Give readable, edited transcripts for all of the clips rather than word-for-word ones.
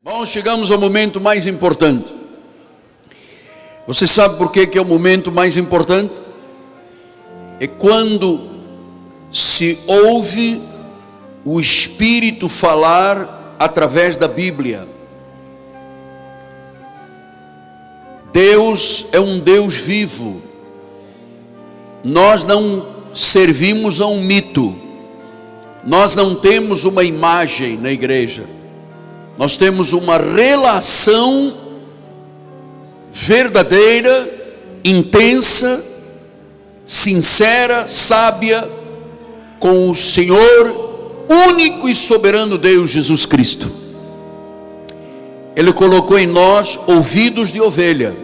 Bom, chegamos ao momento mais importante. Você sabe por que é o momento mais importante? É quando se ouve o Espírito falar através da Bíblia. Deus é um Deus vivo. Nós não servimos a um mito. Nós não temos uma imagem na igreja. Nós temos uma relação verdadeira, intensa, sincera, sábia com o Senhor, único e soberano Deus Jesus Cristo. Ele colocou em nós ouvidos de ovelha,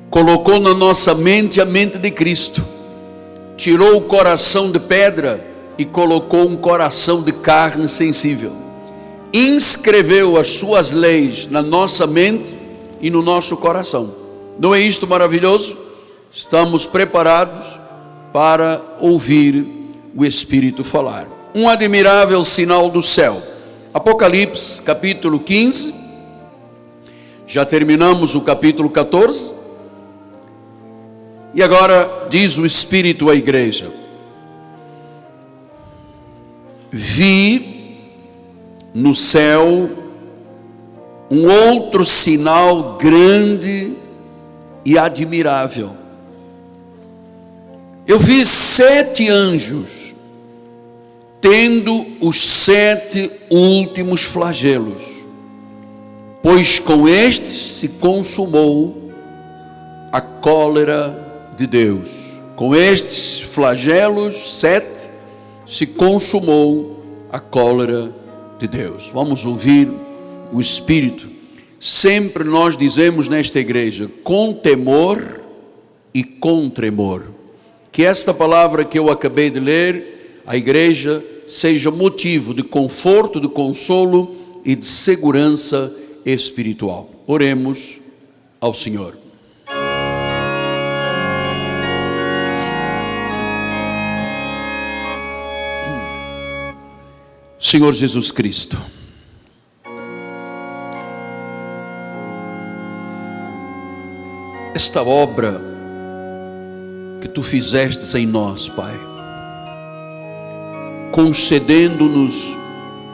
colocou na nossa mente a mente de Cristo, tirou o coração de pedra e colocou um coração de carne sensível. Inscreveu as suas leis na nossa mente e no nosso coração. Não é isto maravilhoso? Estamos preparados para ouvir o Espírito falar. Um admirável sinal do céu. Apocalipse capítulo 15. Já terminamos o capítulo 14. E agora diz o Espírito à igreja: vi no céu um outro sinal grande e admirável. Eu vi 7 anjos tendo os 7 últimos flagelos, pois com estes se consumou a cólera de Deus. Com estes flagelos 7 se consumou a cólera de Deus. Vamos ouvir o Espírito. Sempre nós dizemos nesta igreja, com temor e com tremor. Que esta palavra que eu acabei de ler, a igreja, seja motivo de conforto, de consolo e de segurança espiritual. Oremos ao Senhor. Senhor Jesus Cristo, esta obra que Tu fizestes em nós, Pai, concedendo-nos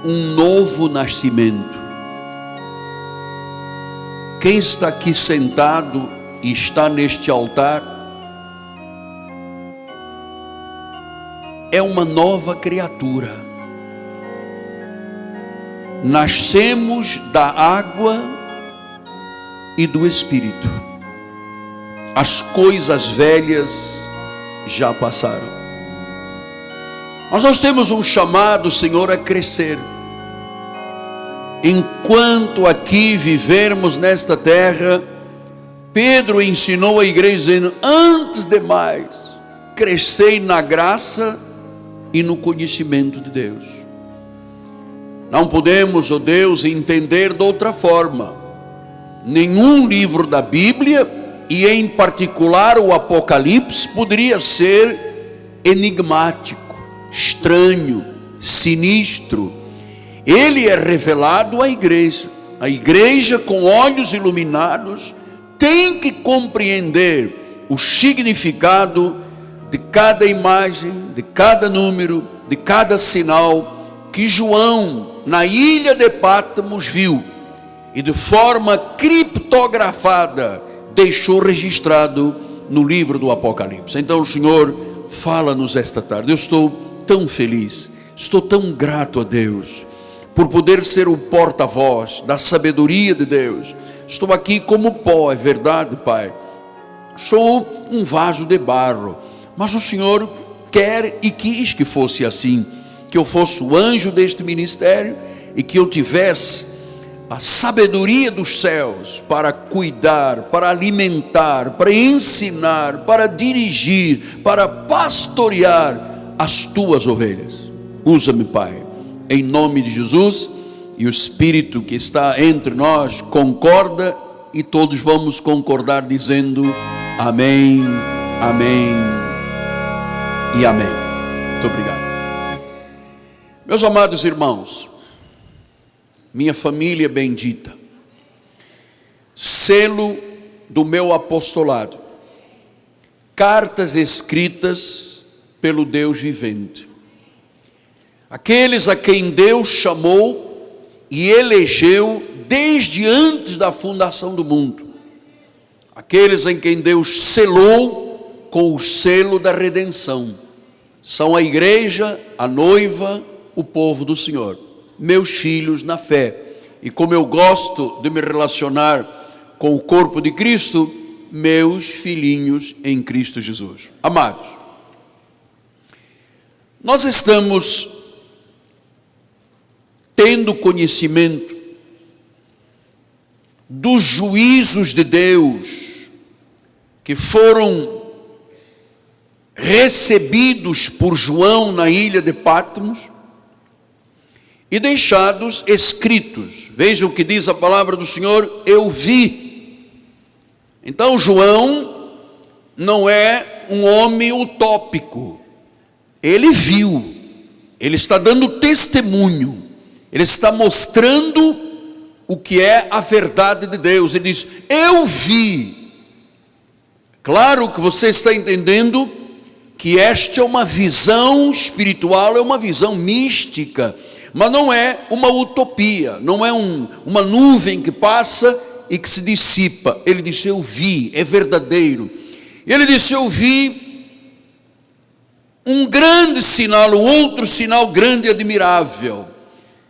um novo nascimento. Quem está aqui sentado e está neste altar é uma nova criatura. Nascemos da água e do Espírito. As coisas velhas já passaram. Mas nós temos um chamado, Senhor, a crescer. Enquanto aqui vivermos nesta terra, Pedro ensinou a igreja dizendo: antes de mais, crescei na graça e no conhecimento de Deus. Não podemos, ó Deus, entender de outra forma. Nenhum livro da Bíblia, e em particular o Apocalipse, poderia ser enigmático, estranho, sinistro. Ele é revelado à igreja. A igreja, com olhos iluminados, tem que compreender o significado de cada imagem, de cada número, de cada sinal que João, na ilha de Patmos, viu e de forma criptografada deixou registrado no livro do Apocalipse. Então o Senhor fala-nos esta tarde. Eu estou tão feliz, estou tão grato a Deus por poder ser o porta-voz da sabedoria de Deus. Estou aqui como pó, é verdade, Pai. Sou um vaso de barro, mas o Senhor quer e quis que fosse assim, que eu fosse o anjo deste ministério e que eu tivesse a sabedoria dos céus para cuidar, para alimentar, para ensinar, para dirigir, para pastorear as tuas ovelhas. Usa-me, Pai, em nome de Jesus. E o Espírito que está entre nós concorda, e todos vamos concordar dizendo amém, amém e amém. Muito obrigado. Meus amados irmãos, minha família bendita, selo do meu apostolado, cartas escritas pelo Deus vivente, aqueles a quem Deus chamou e elegeu desde antes da fundação do mundo, aqueles em quem Deus selou com o selo da redenção, são a igreja, a noiva, o povo do Senhor, meus filhos na fé. E como eu gosto de me relacionar com o corpo de Cristo, meus filhinhos em Cristo Jesus. Amados, nós estamos tendo conhecimento dos juízos de Deus que foram recebidos por João na ilha de Patmos e deixados escritos. Vejam o que diz a palavra do Senhor: eu vi. Então João não é um homem utópico, ele viu, ele está dando testemunho, ele está mostrando o que é a verdade de Deus. Ele diz: eu vi. Claro que você está entendendo que esta é uma visão espiritual, é uma visão mística, mas não é uma utopia, não é uma nuvem que passa e que se dissipa. Ele disse: eu vi, é verdadeiro. Ele disse: eu vi um grande sinal, um outro sinal grande e admirável.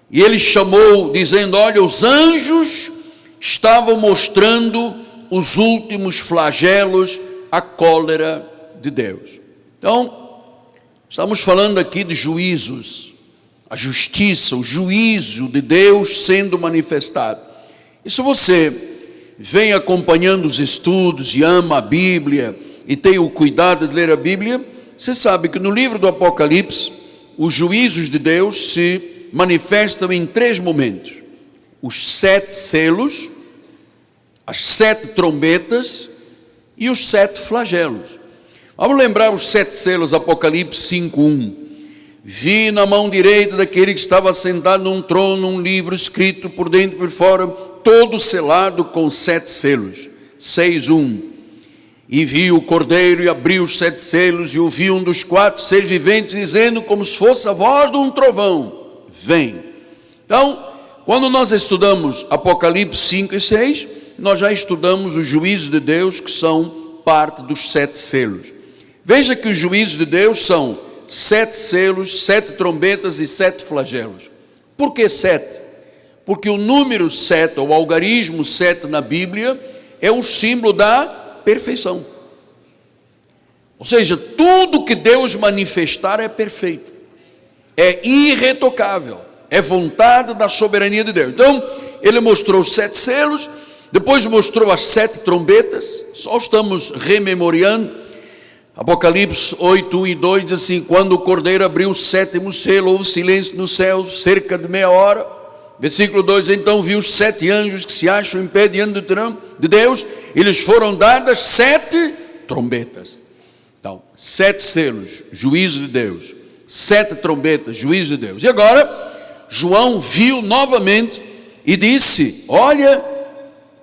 E ele chamou, dizendo: olha, os anjos estavam mostrando os últimos flagelos, a cólera de Deus. Então, estamos falando aqui de juízos, a justiça, o juízo de Deus sendo manifestado. E se você vem acompanhando os estudos e ama a Bíblia e tem o cuidado de ler a Bíblia, você sabe que no livro do Apocalipse, os juízos de Deus se manifestam em 3 momentos: os 7 selos, as 7 trombetas e os 7 flagelos. Vamos lembrar os 7 selos, Apocalipse 5:1. Vi na mão direita daquele que estava sentado num trono um livro escrito por dentro e por fora, todo selado com 7 selos. 6:1. E vi o Cordeiro e abriu os 7 selos, e ouvi um dos 4 seres viventes dizendo, como se fosse a voz de um trovão: vem. Então, quando nós estudamos Apocalipse 5 e 6, nós já estudamos os juízos de Deus, que são parte dos 7 selos. Veja que os juízos de Deus são 7 selos, 7 trombetas e 7 flagelos. Por que 7? Porque o número 7, ou algarismo 7 na Bíblia, é o símbolo da perfeição. Ou seja, tudo que Deus manifestar é perfeito, é irretocável, é vontade da soberania de Deus. Então, ele mostrou os 7 selos, depois mostrou as 7 trombetas. Só estamos rememorando. Apocalipse 8, 1 e 2 diz assim: quando o Cordeiro abriu o 7º selo, houve silêncio no céu, cerca de meia hora. Versículo 2: então vi os 7 anjos que se acham em pé diante do trono de Deus, e lhes foram dadas 7 trombetas. Então, 7 selos, juízo de Deus, 7 trombetas, juízo de Deus. E agora, João viu novamente e disse: olha,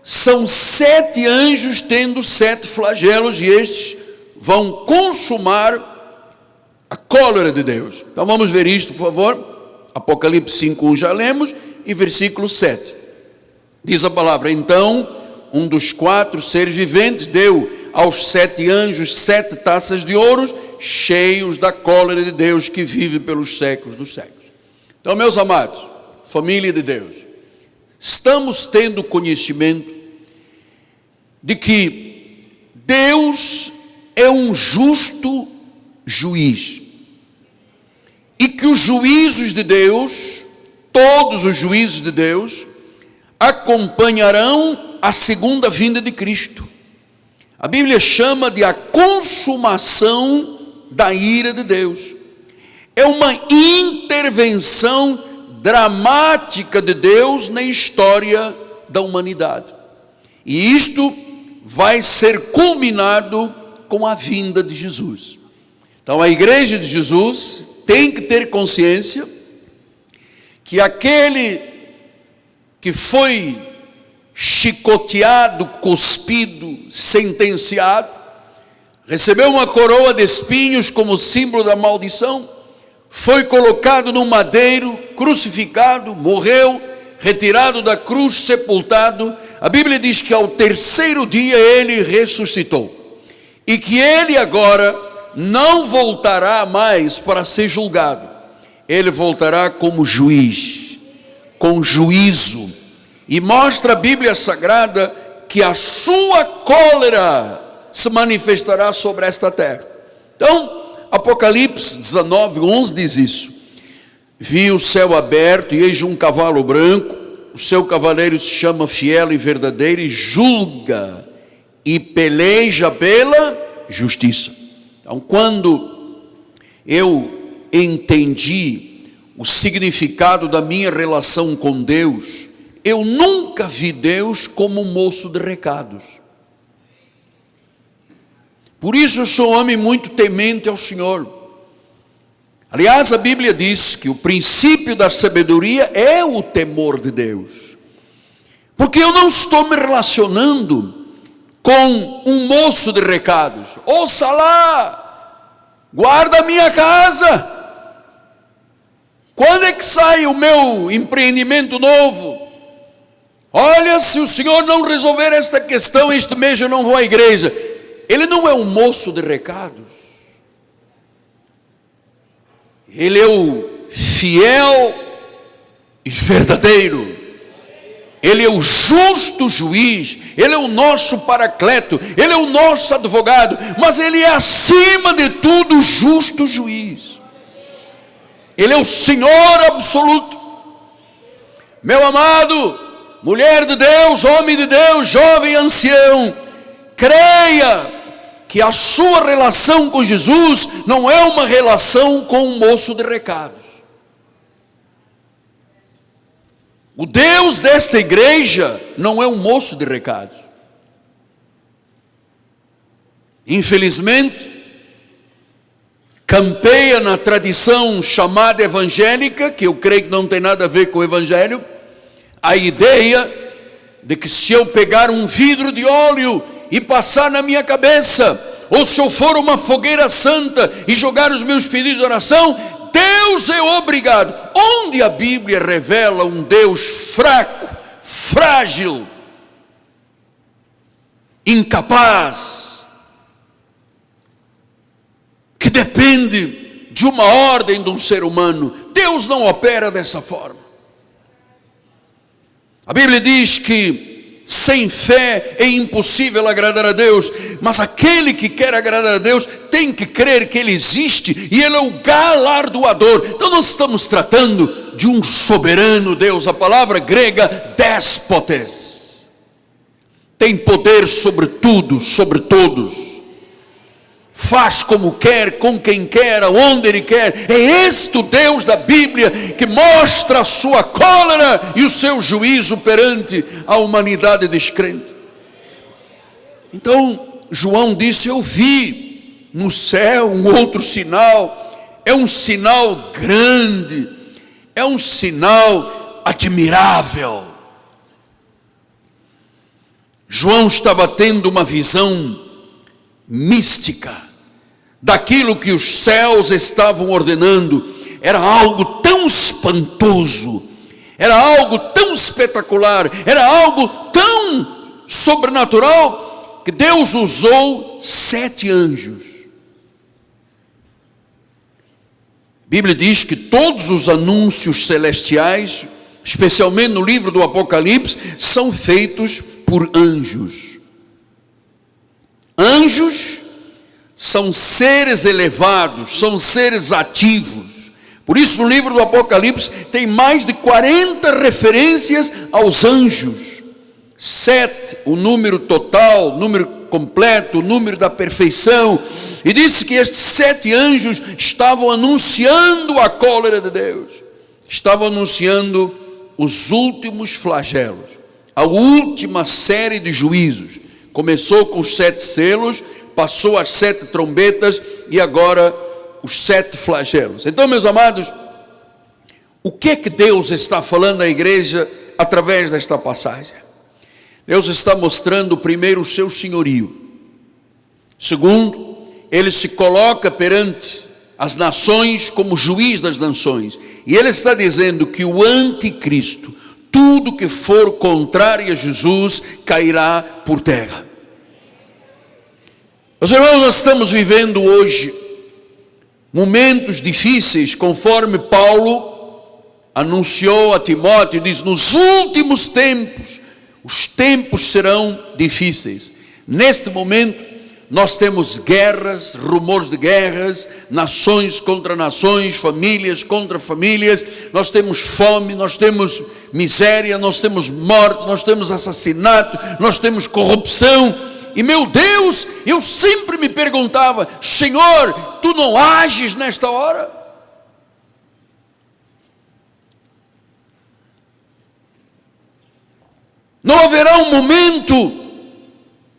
são 7 anjos tendo 7 flagelos, e estes vão consumar a cólera de Deus. Então vamos ver isto, por favor. Apocalipse 5:1 já lemos, e versículo 7. Diz a palavra: então um dos 4 seres viventes deu aos 7 anjos 7 taças de ouro, cheios da cólera de Deus, que vive pelos séculos dos séculos. Então, meus amados, família de Deus, estamos tendo conhecimento de que Deus é um justo juiz, e que os juízos de Deus, todos os juízos de Deus, acompanharão a segunda vinda de Cristo. A Bíblia chama de a consumação da ira de Deus. É uma intervenção dramática de Deus na história da humanidade. E isto vai ser culminado com a vinda de Jesus. Então a igreja de Jesus tem que ter consciência que aquele que foi chicoteado, cuspido, sentenciado, recebeu uma coroa de espinhos como símbolo da maldição, foi colocado no madeiro, crucificado, morreu, retirado da cruz, sepultado. A Bíblia diz que ao terceiro dia ele ressuscitou, e que ele agora não voltará mais para ser julgado, ele voltará como juiz, com juízo, e mostra a Bíblia Sagrada que a sua cólera se manifestará sobre esta terra. Então, Apocalipse 19:11 diz isso: vi o céu aberto e eis um cavalo branco, o seu cavaleiro se chama Fiel e Verdadeiro e julga e peleja pela justiça. Então, quando eu entendi o significado da minha relação com Deus, eu nunca vi Deus como um moço de recados. Por isso eu sou um homem muito temente ao Senhor. Aliás, a Bíblia diz que o princípio da sabedoria é o temor de Deus. Porque eu não estou me relacionando com um moço de recados. Ouça lá, guarda a minha casa. Quando é que sai o meu empreendimento novo? Olha, se o Senhor não resolver esta questão este mês eu não vou à igreja. Ele não é um moço de recados. Ele é o fiel e verdadeiro. Ele é o justo juiz. Ele é o nosso paracleto. Ele é o nosso advogado. Mas ele é acima de tudo o justo juiz. Ele é o Senhor absoluto. Meu amado, mulher de Deus, homem de Deus, jovem, ancião, creia que a sua relação com Jesus não é uma relação com um moço de recados. O Deus desta igreja não é um moço de recados. Infelizmente, campeia na tradição chamada evangélica, que eu creio que não tem nada a ver com o evangelho, a ideia de que se eu pegar um vidro de óleo e passar na minha cabeça, ou se eu for uma fogueira santa e jogar os meus pedidos de oração, Deus é obrigado. Onde a Bíblia revela um Deus fraco, frágil, incapaz, que depende de uma ordem de um ser humano? Deus não opera dessa forma. A Bíblia diz que sem fé é impossível agradar a Deus, mas aquele que quer agradar a Deus tem que crer que Ele existe e Ele é o galardoador. Então nós estamos tratando de um soberano Deus. A palavra grega déspotes tem poder sobre tudo, sobre todos, faz como quer, com quem quer, aonde Ele quer. É este o Deus da Bíblia que mostra a sua cólera e o seu juízo perante a humanidade descrente. Então João disse: eu vi no céu um outro sinal. É um sinal grande, é um sinal admirável. João estava tendo uma visão mística daquilo que os céus estavam ordenando. Era algo tão espantoso, era algo tão espetacular, era algo tão sobrenatural, que Deus usou 7 anjos. A Bíblia diz que todos os anúncios celestiais, especialmente no livro do Apocalipse, são feitos por anjos. Anjos são seres elevados, são seres ativos. Por isso no livro do Apocalipse tem mais de 40 referências aos anjos. 7, o número total, número completo, o número da perfeição. E disse que estes 7 anjos estavam anunciando a cólera de Deus. Estavam anunciando os últimos flagelos, a última série de juízos. Começou com os 7 selos, passou as 7 trombetas e agora os 7 flagelos. Então, meus amados, o que é que Deus está falando à igreja através desta passagem? Deus está mostrando primeiro o seu senhorio. Segundo, ele se coloca perante as nações como juiz das nações. E ele está dizendo que o anticristo, tudo que for contrário a Jesus, cairá por terra. Meus irmãos, nós estamos vivendo hoje momentos difíceis, conforme Paulo anunciou a Timóteo, diz: nos últimos tempos, os tempos serão difíceis. Neste momento, nós temos guerras, rumores de guerras, nações contra nações, famílias contra famílias, nós temos fome, nós temos miséria, nós temos morte, nós temos assassinato, nós temos corrupção. E meu Deus, eu sempre me perguntava: Senhor, tu não ages nesta hora? Não haverá um momento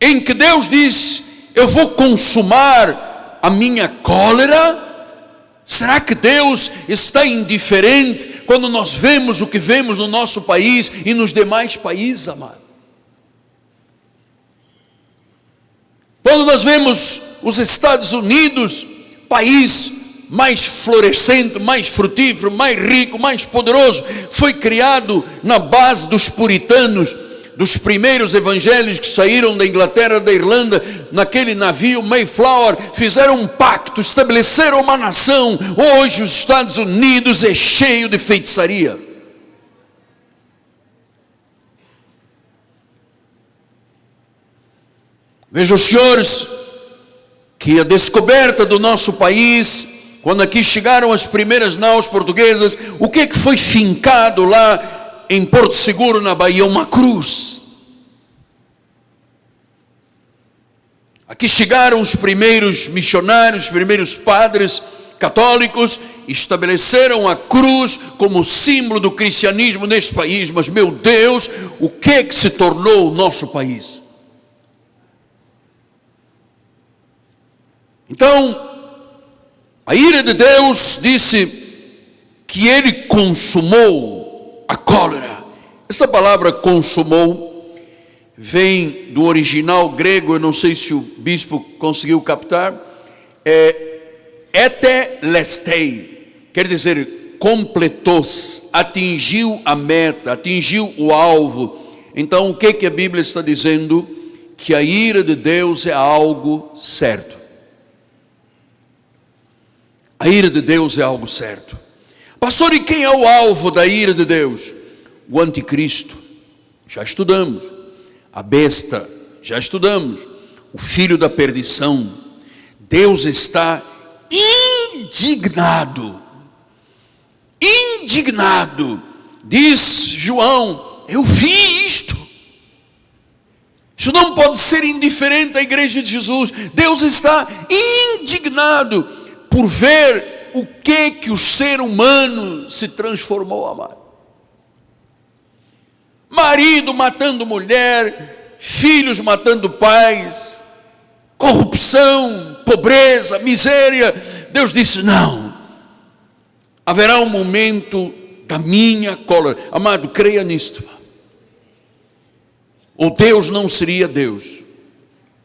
em que Deus diz: eu vou consumar a minha cólera? Será que Deus está indiferente quando nós vemos o que vemos no nosso país e nos demais países, amado? Quando nós vemos os Estados Unidos, país mais florescente, mais frutífero, mais rico, mais poderoso, foi criado na base dos puritanos, dos primeiros evangelhos que saíram da Inglaterra, da Irlanda, naquele navio Mayflower, fizeram um pacto, estabeleceram uma nação. Hoje os Estados Unidos é cheio de feitiçaria. Vejam, senhores, que a descoberta do nosso país, quando aqui chegaram as primeiras naus portuguesas, o que foi fincado lá em Porto Seguro, na Bahia? Uma cruz. Aqui chegaram os primeiros missionários, os primeiros padres católicos, estabeleceram a cruz como símbolo do cristianismo neste país. Mas, meu Deus, o que se tornou o nosso país? Então, a ira de Deus disse que ele consumou a cólera. Essa palavra consumou vem do original grego, eu não sei se o bispo conseguiu captar, etelestei, quer dizer, completou-se, atingiu a meta, atingiu o alvo. Então, o que a Bíblia está dizendo? Que a ira de Deus é algo certo. A ira de Deus é algo certo. Pastor, e quem é o alvo da ira de Deus? O anticristo, já estudamos. A besta, já estudamos. O filho da perdição. Deus está indignado. Indignado. Diz João: eu vi isto. Isso não pode ser indiferente à igreja de Jesus. Deus está indignado por ver o que o ser humano se transformou, amado. Marido matando mulher, filhos matando pais, corrupção, pobreza, miséria. Deus disse: não, haverá um momento da minha cólera. Amado, creia nisto. Ou Deus não seria Deus.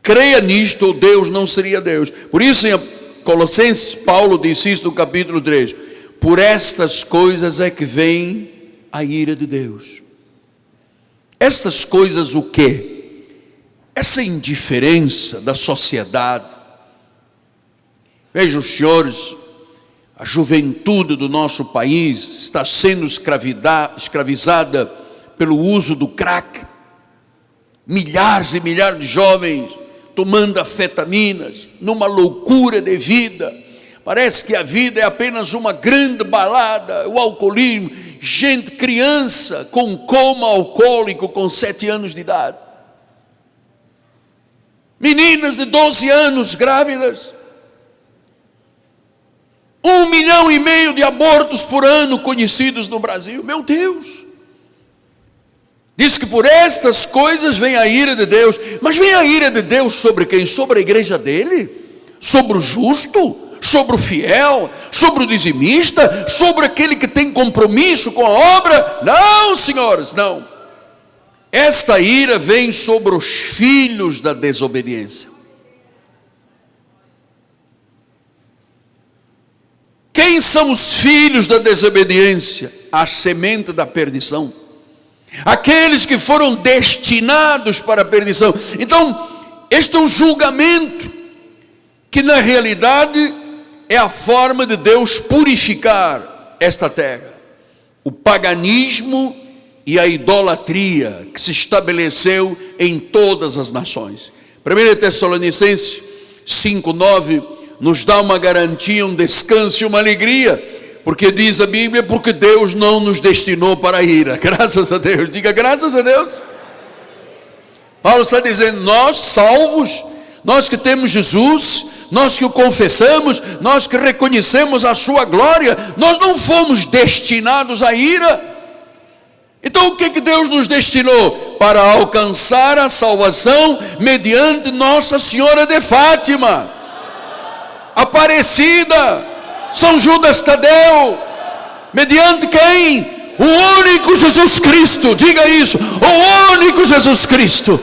Creia nisto, ou Deus não seria Deus. Por isso em Colossenses, Paulo disse isso no capítulo 3: por estas coisas é que vem a ira de Deus. Estas coisas o quê? Essa indiferença da sociedade. Vejam, senhores, a juventude do nosso país está sendo escravizada pelo uso do crack. Milhares e milhares de jovens tomando anfetaminas, numa loucura de vida. Parece que a vida é apenas uma grande balada, o alcoolismo. Gente, criança com coma alcoólico com 7 anos de idade. Meninas de 12 anos grávidas. 1,5 milhão de abortos por ano conhecidos no Brasil. Meu Deus! Diz que por estas coisas vem a ira de Deus. Mas vem a ira de Deus sobre quem? Sobre a igreja dele? Sobre o justo? Sobre o fiel? Sobre o dizimista? Sobre aquele que tem compromisso com a obra? Não, senhores, não. esta ira vem sobre os filhos da desobediência. Quem são os filhos da desobediência? A semente da perdição. Aqueles que foram destinados para a perdição. Então, este é um julgamento que na realidade é a forma de Deus purificar esta terra. O paganismo e a idolatria que se estabeleceu em todas as nações. 1 Tessalonicenses 5:9 nos dá uma garantia, um descanso e uma alegria, porque diz a Bíblia, porque Deus não nos destinou para a ira. Graças a Deus, diga graças a Deus. Paulo está dizendo, nós salvos, nós que temos Jesus, nós que o confessamos, nós que reconhecemos a sua glória, nós não fomos destinados à ira. Então o que Deus nos destinou? Para alcançar a salvação mediante Nossa Senhora de Fátima, Aparecida, São Judas Tadeu, mediante quem? O único Jesus Cristo, diga isso, o único Jesus Cristo.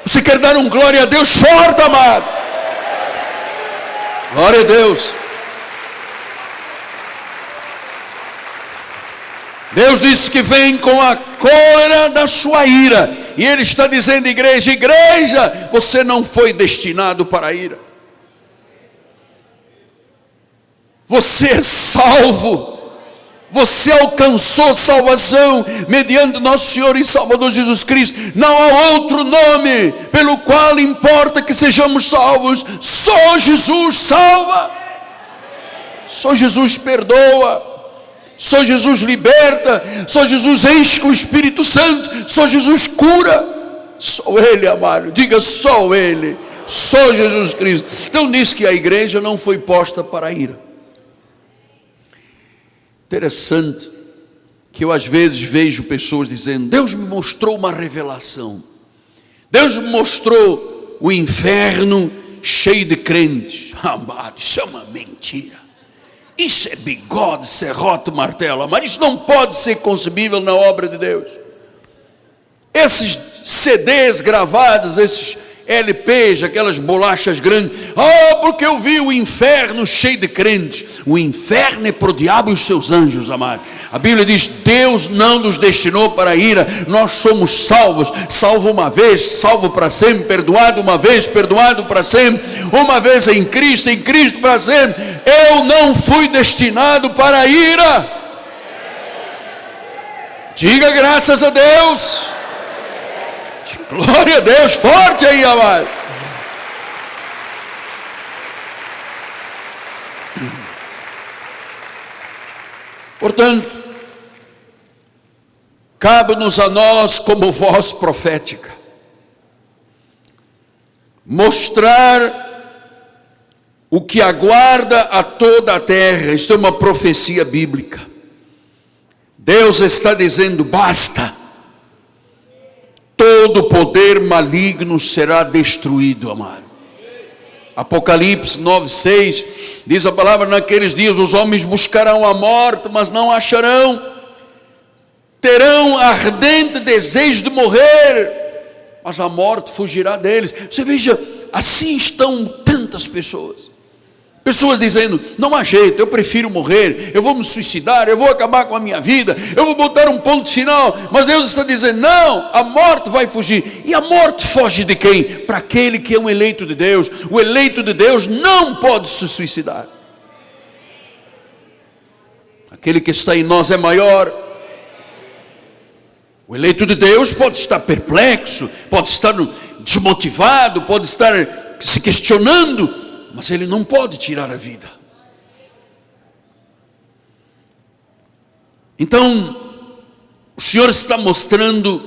Você quer dar um glória a Deus forte, amado? Glória a Deus. Deus disse que vem com a cólera da sua ira. E Ele está dizendo, igreja, você não foi destinado para a ira. Você é salvo. Você alcançou salvação mediante nosso Senhor e Salvador Jesus Cristo. Não há outro nome pelo qual importa que sejamos salvos. Só Jesus salva. Só Jesus perdoa. Só Jesus liberta. Só Jesus enche com o Espírito Santo. Só Jesus cura. Só Ele, amado. Diga só Ele. Só Jesus Cristo. Então diz que a igreja não foi posta para a ira. Interessante que eu às vezes vejo pessoas dizendo, Deus me mostrou uma revelação. Deus me mostrou o inferno cheio de crentes. Amado, isso é uma mentira. Isso é bigode, serrote, martelo. Mas isso não pode ser concebível na obra de Deus. Esses CDs gravados, esses LPs, aquelas bolachas grandes. Porque eu vi o inferno cheio de crentes. O inferno é para o diabo e os seus anjos, amado. A Bíblia diz, Deus não nos destinou para a ira. Nós somos salvos. Salvo uma vez, salvo para sempre. Perdoado uma vez, perdoado para sempre. Uma vez em Cristo para sempre. Eu não fui destinado para a ira. Diga graças a Deus. Glória a Deus, forte aí, amado. Portanto, cabe-nos a nós, como voz profética, mostrar o que aguarda a toda a terra. Isto é uma profecia bíblica. Deus está dizendo, basta. Todo poder maligno será destruído, amado. Apocalipse 9:6 diz a palavra, naqueles dias os homens buscarão a morte, mas não a acharão. Terão ardente desejo de morrer, mas a morte fugirá deles. Você veja, assim estão tantas pessoas. Pessoas dizendo, não há jeito, eu prefiro morrer, eu vou me suicidar, eu vou acabar com a minha vida, eu vou botar um ponto final. Mas Deus está dizendo, não, a morte vai fugir. E a morte foge de quem? Para aquele que é um eleito de Deus. O eleito de Deus não pode se suicidar. Aquele que está em nós é maior. O eleito de Deus pode estar perplexo, pode estar desmotivado, pode estar se questionando, mas ele não pode tirar a vida. Então, o Senhor está mostrando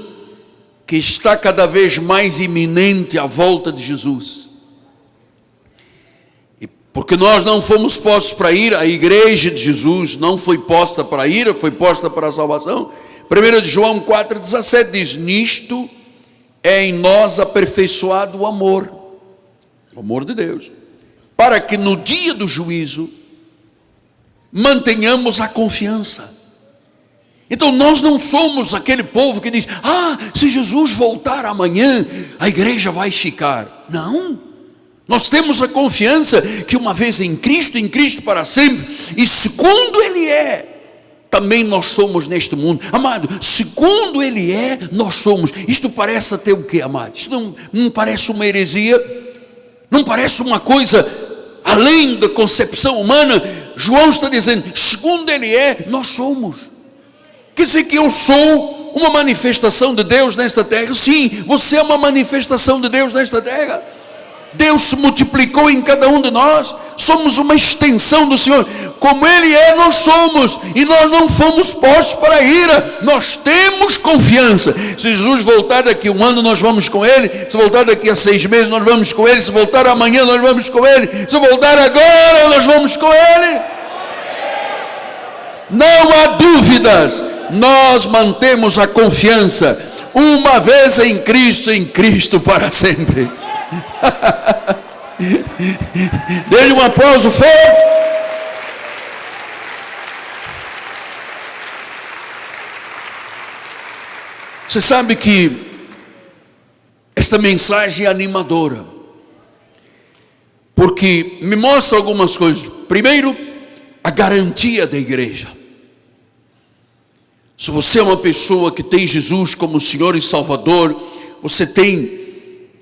que está cada vez mais iminente a volta de Jesus. E porque nós não fomos postos para a ira, a igreja de Jesus não foi posta para a ira, foi posta para a salvação. 1 João 4,17 diz, nisto é em nós aperfeiçoado o amor de Deus, para que no dia do juízo mantenhamos a confiança. Então nós não somos aquele povo que diz: se Jesus voltar amanhã, a igreja vai ficar. Não, nós temos a confiança que uma vez em Cristo para sempre, e segundo Ele é, também nós somos neste mundo. Amado, segundo Ele é, nós somos. Isto parece até o que, amado? Isto não parece uma heresia? Não parece uma coisa além da concepção humana? João está dizendo, segundo Ele é, nós somos. Quer dizer que eu sou uma manifestação de Deus nesta terra? Sim, você é uma manifestação de Deus nesta terra. Deus se multiplicou em cada um de nós. Somos uma extensão do Senhor. Como Ele é, nós somos. E nós não fomos postos para a ira. Nós temos confiança. Se Jesus voltar daqui um ano, nós vamos com Ele. Se voltar daqui a 6 meses, nós vamos com Ele. Se voltar amanhã, nós vamos com Ele. Se voltar agora, nós vamos com Ele. Não há dúvidas. Nós mantemos a confiança. Uma vez em Cristo para sempre. Dê-lhe um aplauso forte. Você sabe que esta mensagem é animadora, porque me mostra algumas coisas. Primeiro, a garantia da igreja. Se você é uma pessoa que tem Jesus como Senhor e Salvador, você tem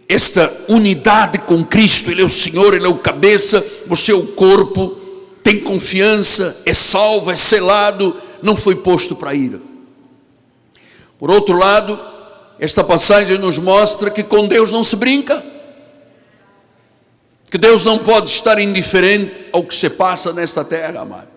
esta unidade com Cristo. Ele é o Senhor, Ele é o cabeça, você é o corpo, tem confiança, é salvo, é selado, não foi posto para a ira. Por outro lado, esta passagem nos mostra que com Deus não se brinca, que Deus não pode estar indiferente ao que se passa nesta terra, amado.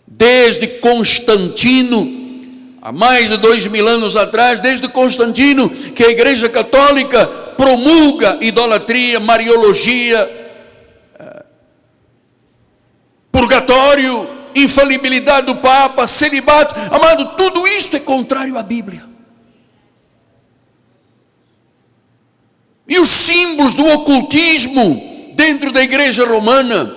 Desde Constantino, há mais de 2000 anos atrás, desde Constantino, que a Igreja Católica promulga idolatria, mariologia, purgatório, infalibilidade do Papa, celibato. Amado, tudo isso é contrário à Bíblia. E os símbolos do ocultismo dentro da Igreja Romana,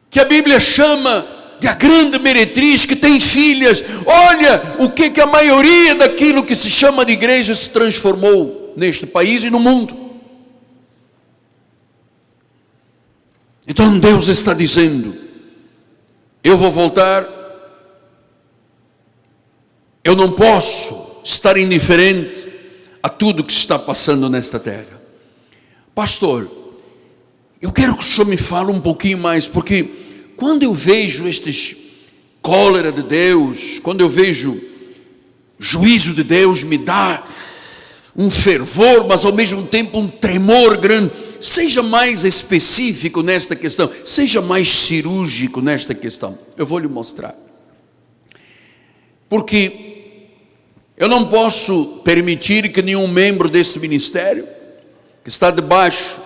que a Bíblia chama de a grande meretriz, que tem filhas. Olha o que a maioria daquilo que se chama de igreja se transformou neste país e no mundo. Então Deus está dizendo, eu vou voltar, eu não posso estar indiferente a tudo que está passando nesta terra. Pastor, eu quero que o senhor me fale um pouquinho mais, porque quando eu vejo estes cólera de Deus, quando eu vejo juízo de Deus, me dá um fervor, mas ao mesmo tempo um tremor grande. Seja mais específico nesta questão, seja mais cirúrgico nesta questão. Eu vou lhe mostrar. Porque eu não posso permitir que nenhum membro desse ministério, que está debaixo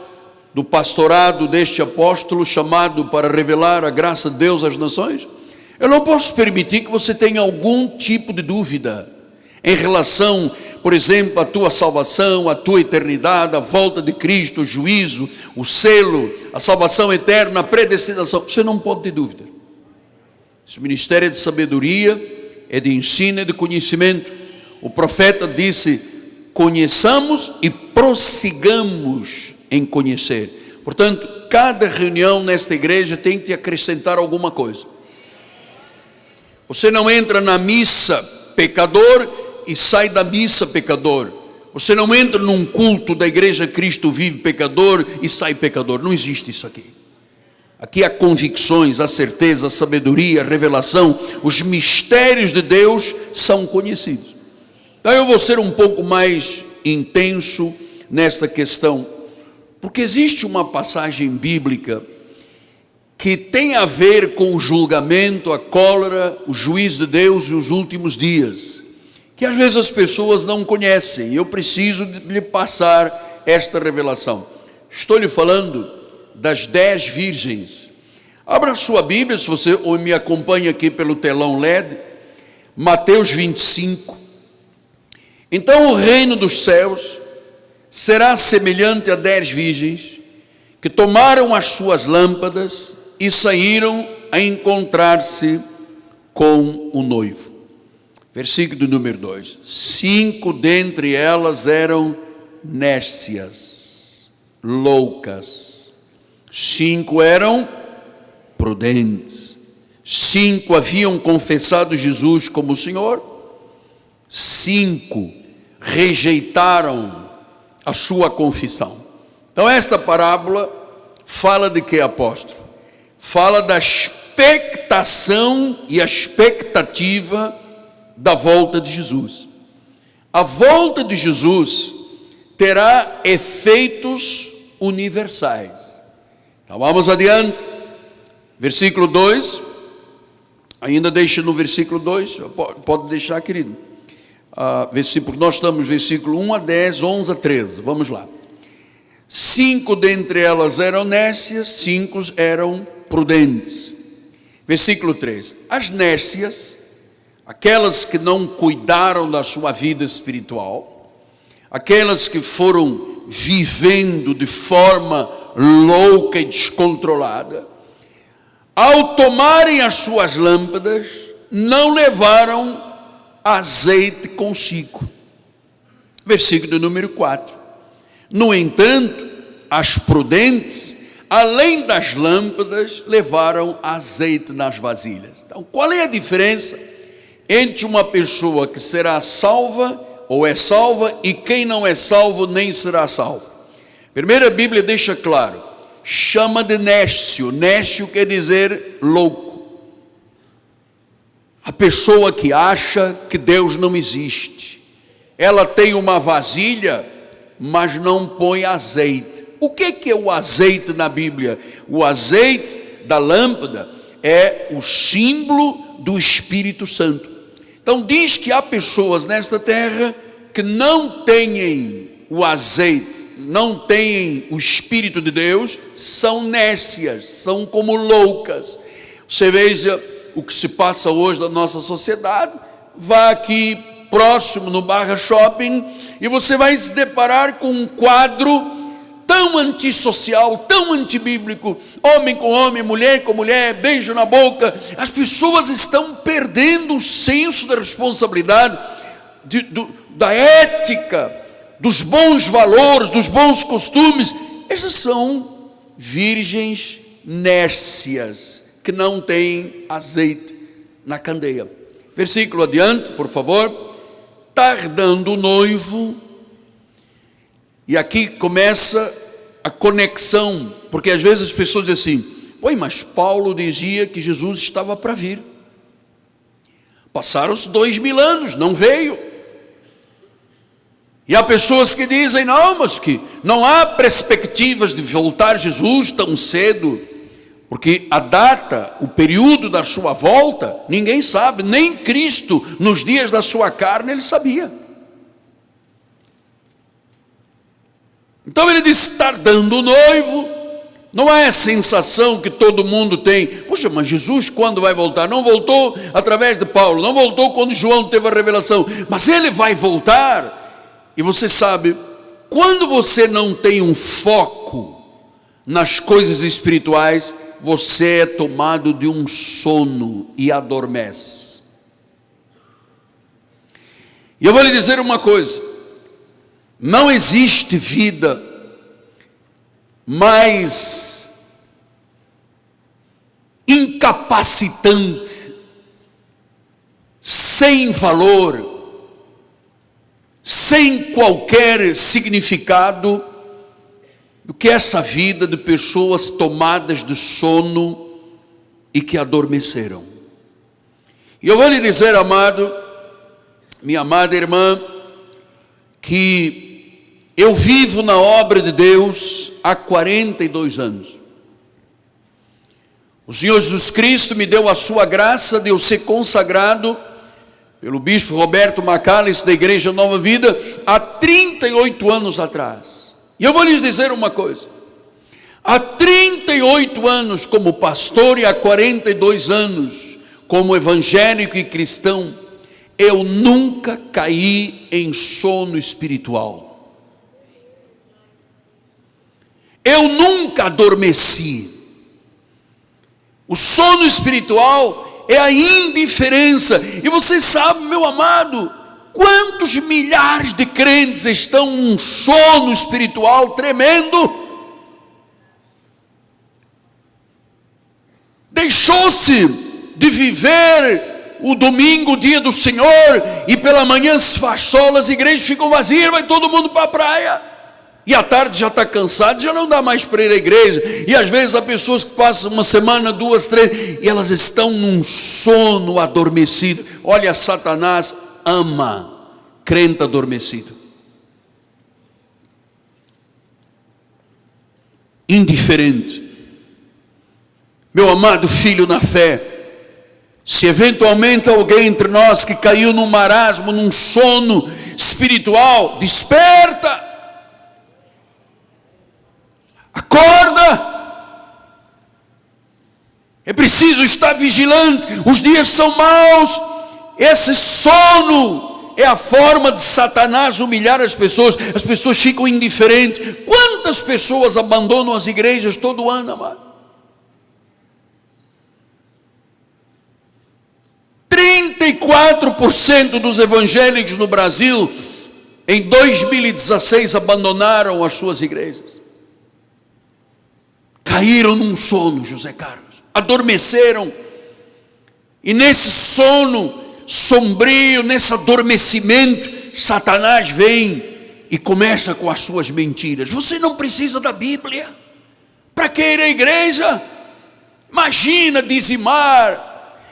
do pastorado deste apóstolo chamado para revelar a graça de Deus às nações, eu não posso permitir que você tenha algum tipo de dúvida em relação, por exemplo, à tua salvação, à tua eternidade, a volta de Cristo, o juízo, o selo, a salvação eterna, a predestinação. Você não pode ter dúvida. Esse ministério é de sabedoria, é de ensino, é de conhecimento. O profeta disse, conheçamos e prossigamos em conhecer. Portanto, cada reunião nesta igreja tem que acrescentar alguma coisa. Você não entra na missa pecador e sai da missa pecador. Você não entra num culto da igreja Cristo Vive pecador e sai pecador. Não existe isso aqui. Aqui há convicções, há certeza, a sabedoria, a revelação. Os mistérios de Deus são conhecidos. Então eu vou ser um pouco mais intenso nesta questão, porque existe uma passagem bíblica que tem a ver com o julgamento, a cólera, o juízo de Deus e os últimos dias, que às vezes as pessoas não conhecem. Eu preciso lhe passar esta revelação. Estou lhe falando das 10 virgens. Abra sua Bíblia, se você me acompanha aqui pelo telão LED, Mateus 25. Então o reino dos céus será semelhante a 10 virgens que tomaram as suas lâmpadas e saíram a encontrar-se com o noivo. Versículo número 2: 5 dentre elas eram nércias, loucas. 5 eram prudentes. 5 haviam confessado Jesus como Senhor. 5 rejeitaram a sua confissão. Então esta parábola fala de que, apóstolo? Fala da expectação e a expectativa da volta de Jesus. A volta de Jesus terá efeitos universais. Então vamos adiante. Versículo 2. Ainda deixa no versículo 2. Pode deixar, querido. Versículo, nós estamos versículo 1 a 10, 11 a 13. Vamos lá. 5 dentre elas eram nércias, 5 eram prudentes. Versículo 3. As nércias, aquelas que não cuidaram da sua vida espiritual, aquelas que foram vivendo de forma louca e descontrolada, ao tomarem as suas lâmpadas, não levaram azeite consigo. Versículo número 4. No entanto, as prudentes, além das lâmpadas, levaram azeite nas vasilhas. Então, qual é a diferença entre uma pessoa que será salva ou é salva e quem não é salvo nem será salvo? Primeiro, a Bíblia deixa claro, chama de nércio. Nércio quer dizer louco. A pessoa que acha que Deus não existe. Ela tem uma vasilha, mas não põe azeite. O que é o azeite na Bíblia? O azeite da lâmpada é o símbolo do Espírito Santo. Então diz que há pessoas nesta terra que não têm o azeite, não têm o Espírito de Deus, são nércias, são como loucas. Você veja o que se passa hoje na nossa sociedade. Vá aqui próximo no Barra Shopping e você vai se deparar com um quadro tão antissocial, tão antibíblico, homem com homem, mulher com mulher, beijo na boca. As pessoas estão perdendo o senso da responsabilidade, da ética, dos bons valores, dos bons costumes. Essas são virgens nércias, que não têm azeite na candeia. Versículo adiante, por favor. Tardando o noivo, e aqui começa a conexão, porque às vezes as pessoas dizem assim, oi, mas Paulo dizia que Jesus estava para vir. Passaram-se 2000 anos, não veio. E há pessoas que dizem, não, mas que não há perspectivas de voltar Jesus tão cedo, porque a data, o período da sua volta, ninguém sabe, nem Cristo, nos dias da sua carne, ele sabia. Então ele diz, tardando o noivo. Não é a sensação que todo mundo tem, poxa, mas Jesus quando vai voltar? Não voltou através de Paulo, não voltou quando João teve a revelação, mas ele vai voltar. E você sabe, quando você não tem um foco nas coisas espirituais, você é tomado de um sono e adormece. E eu vou lhe dizer uma coisa, não existe vida mais incapacitante, sem valor, sem qualquer significado, do que essa vida de pessoas tomadas de sono e que adormeceram. E eu vou lhe dizer, amado, minha amada irmã, que eu vivo na obra de Deus há 42 anos. O Senhor Jesus Cristo me deu a sua graça de eu ser consagrado pelo bispo Roberto Macalester da Igreja Nova Vida há 38 anos atrás. E eu vou lhes dizer uma coisa, há 38 anos como pastor e há 42 anos como evangélico e cristão, eu nunca caí em sono espiritual. Eu nunca adormeci. O sono espiritual é a indiferença. E você sabe, meu amado, quantos milhares de crentes estão num sono espiritual tremendo? Deixou-se de viver o domingo, o dia do Senhor, e pela manhã se faz sol, as igrejas ficam vazias, vai todo mundo para a praia, e à tarde já está cansado, já não dá mais para ir à igreja. E às vezes há pessoas que passam uma semana, 2, 3, e elas estão num sono adormecido. Olha, Satanás ama crente adormecido, indiferente. Meu amado filho na fé, se eventualmente alguém entre nós que caiu num marasmo, num sono espiritual, desperta, acorda. É preciso estar vigilante, os dias são maus. Esse sono é a forma de Satanás humilhar as pessoas ficam indiferentes. Quantas pessoas abandonam as igrejas todo ano, amado? 34% dos evangélicos no Brasil, em 2016, abandonaram as suas igrejas. Caíram num sono, José Carlos, adormeceram. E nesse sono sombrio, nesse adormecimento, Satanás vem e começa com as suas mentiras. Você não precisa da Bíblia. Para que ir à igreja? Imagina dizimar.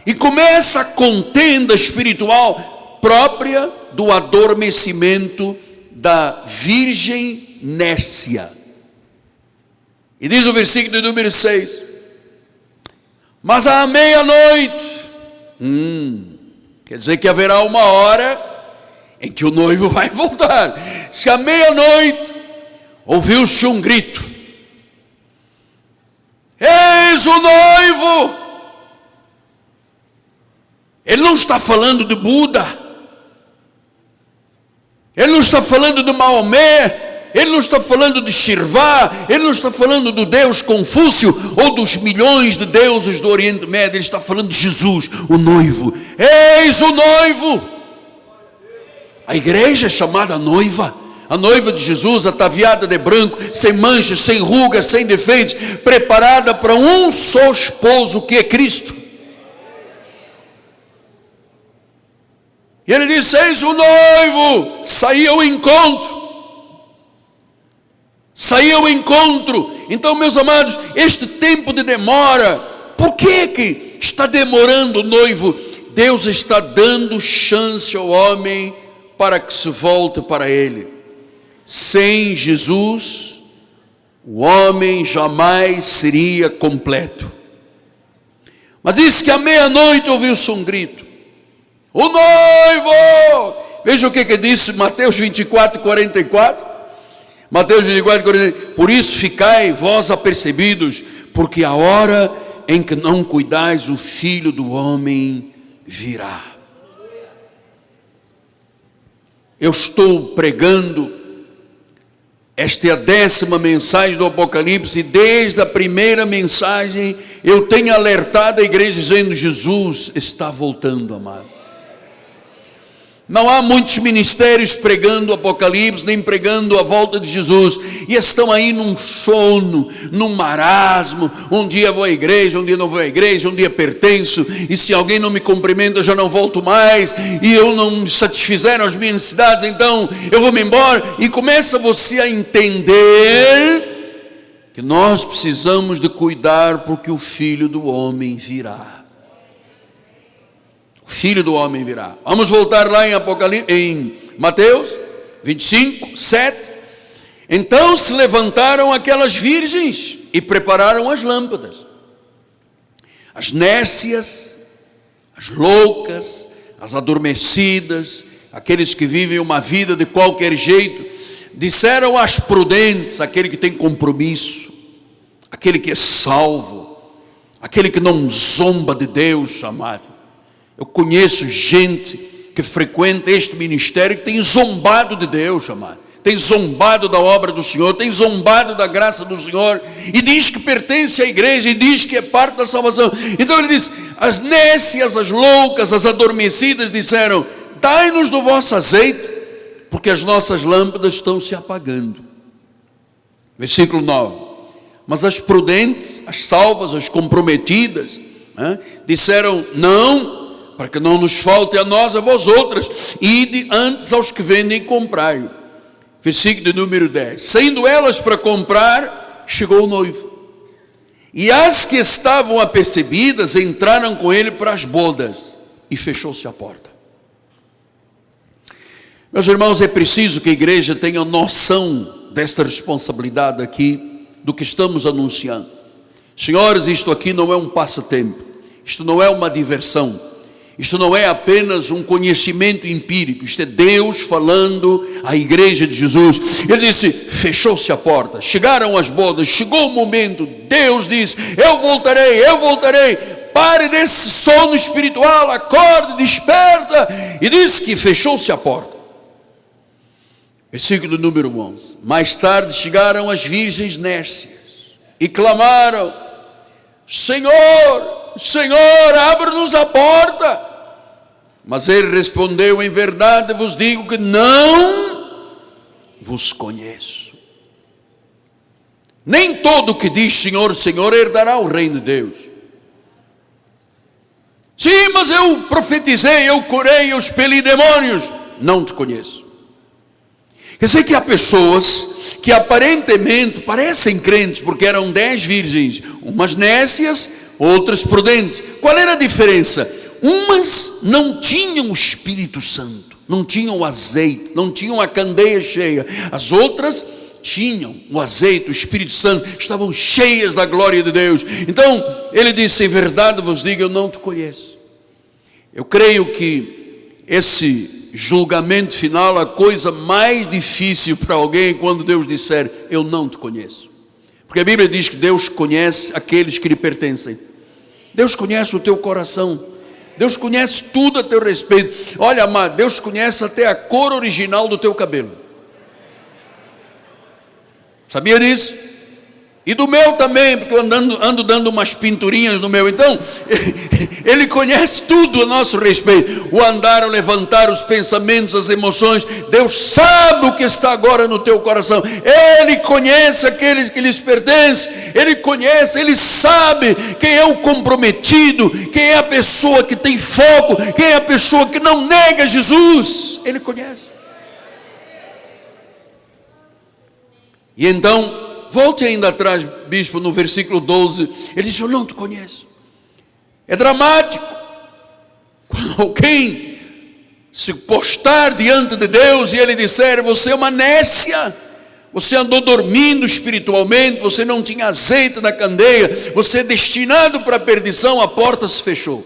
E começa a contenda espiritual própria do adormecimento da virgem Nércia. E diz o versículo de número 6: mas à meia-noite, quer dizer que haverá uma hora em que o noivo vai voltar. Se à meia-noite ouviu-se um grito: eis o noivo! Ele não está falando de Buda, ele não está falando de Maomé, ele não está falando de Shirvá, ele não está falando do Deus Confúcio ou dos milhões de deuses do Oriente Médio. Ele está falando de Jesus, o noivo. Eis o noivo! A igreja é chamada noiva, a noiva de Jesus, ataviada de branco, sem manchas, sem rugas, sem defeitos, preparada para um só esposo, que é Cristo. E ele disse: eis o noivo, saí ao encontro. Então, meus amados, este tempo de demora, por que está demorando o noivo? Deus está dando chance ao homem para que se volte para ele. Sem Jesus, o homem jamais seria completo. Mas diz que à meia-noite ouviu-se um grito: o noivo! Veja o que disse Mateus 24, 44. Mateus 24, 44. Por isso ficai vós apercebidos, porque a hora em que não cuidais, o Filho do Homem virá. Eu estou pregando, esta é a 10ª mensagem do Apocalipse, e desde a primeira mensagem eu tenho alertado a igreja dizendo: Jesus está voltando, amado. Não há muitos ministérios pregando o Apocalipse, nem pregando a volta de Jesus, e estão aí num sono, num marasmo. Um dia vou à igreja, um dia não vou à igreja, um dia pertenço, e se alguém não me cumprimenta eu já não volto mais, e eu não me satisfizeram as minhas necessidades, então eu vou me embora. E começa você a entender que nós precisamos de cuidar, porque o Filho do Homem virá. O Filho do Homem virá. Vamos voltar lá em Mateus 25, 7. Então se levantaram aquelas virgens e prepararam as lâmpadas. As nércias, as loucas, as adormecidas, aqueles que vivem uma vida de qualquer jeito, disseram às prudentes, aquele que tem compromisso, aquele que é salvo, aquele que não zomba de Deus, amado. Eu conheço gente que frequenta este ministério que tem zombado de Deus, amado. Tem zombado da obra do Senhor, tem zombado da graça do Senhor, e diz que pertence à igreja, e diz que é parte da salvação. Então ele diz: as nécias, as loucas, as adormecidas disseram: dai-nos do vosso azeite, porque as nossas lâmpadas estão se apagando. Versículo 9. Mas as prudentes, as salvas, as comprometidas, disseram: não, para que não nos falte a nós, a vós outras, ide antes aos que vendem e comprai. Versículo de número 10. Saindo elas para comprar, chegou o noivo. E as que estavam apercebidas entraram com ele para as bodas, e fechou-se a porta. Meus irmãos, é preciso que a igreja tenha noção desta responsabilidade aqui, do que estamos anunciando. Senhores, isto aqui não é um passatempo, isto não é uma diversão, isto não é apenas um conhecimento empírico, isto é Deus falando à igreja de Jesus. Ele disse: fechou-se a porta, chegaram as bodas, chegou o momento. Deus disse: eu voltarei. Pare desse sono espiritual, acorde, desperta. E disse que fechou-se a porta. Versículo número 11. Mais tarde chegaram as virgens nécias e clamaram: Senhor, Senhor, abre-nos a porta. Mas ele respondeu: em verdade vos digo que não vos conheço. Nem todo que diz Senhor, Senhor herdará o reino de Deus. Sim, mas eu profetizei, eu curei, eu expeli demônios. Não te conheço. Quer dizer que há pessoas que aparentemente parecem crentes, porque eram 10 virgens, umas nécias, outras prudentes. Qual era a diferença? Umas não tinham o Espírito Santo, não tinham o azeite, não tinham a candeia cheia. As outras tinham o azeite, o Espírito Santo, estavam cheias da glória de Deus. Então ele disse: em verdade vos digo, eu não te conheço. Eu creio que esse julgamento final, a coisa mais difícil para alguém, quando Deus disser: eu não te conheço. Porque a Bíblia diz que Deus conhece aqueles que lhe pertencem. Deus conhece o teu coração, Deus conhece tudo a teu respeito. Olha, amado, Deus conhece até a cor original do teu cabelo. Sabia disso? E do meu também, porque eu ando dando umas pinturinhas no meu. Então, Ele conhece tudo a nosso respeito. O andar, o levantar, os pensamentos, as emoções. Deus sabe o que está agora no teu coração. Ele conhece aqueles que lhes pertencem. Ele conhece, Ele sabe quem é o comprometido, quem é a pessoa que tem foco, quem é a pessoa que não nega Jesus. Ele conhece. E então, volte ainda atrás, bispo, no versículo 12. Ele diz: eu não te conheço. É dramático quando alguém se postar diante de Deus e Ele disser: você é uma nécia, você andou dormindo espiritualmente, você não tinha azeite na candeia, você é destinado para a perdição. A porta se fechou.